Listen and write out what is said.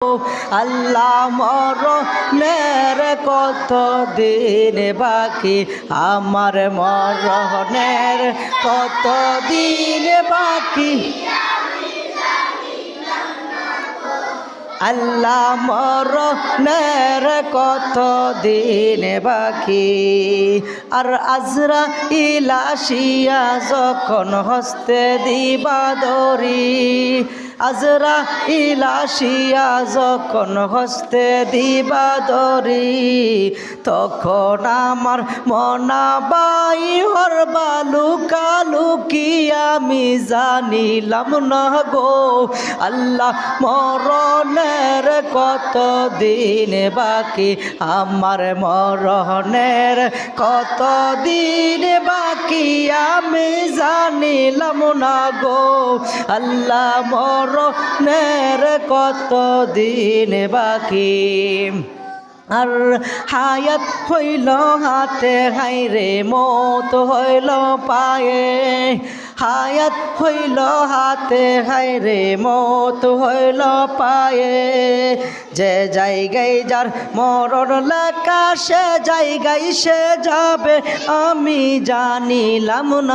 আল্লাহ মরণের কত দিন বাকি, আমার মরণের কত দিন বাকি, আল্লাহ মরণের কত দিন বাকি। আর আজরাইল আসিয়া যখন হস্তে দিবা দড়ি, আজরাইল আসিয়া যখন হস্তে দিবা দড়ি, তখন আমার মনাবাই হরবা লুকালুকি আমি জানিলাম না গো। আল্লাহ মরণের কত দিন বাকি, আমার মরণের কত দিন বাকি আমি জানিলাম না গো। আল্লাহ মরণের কত দিন বাকি। আর হায়াত হইল হাতে হাইরে মত হইল পায়ে, হায়াত হইল হাতে হাইরে মত হইল পায়ে। যে জায়গায় যার মরণ লেখা সে জায়গায় সে যাবে আমি জানিলাম না।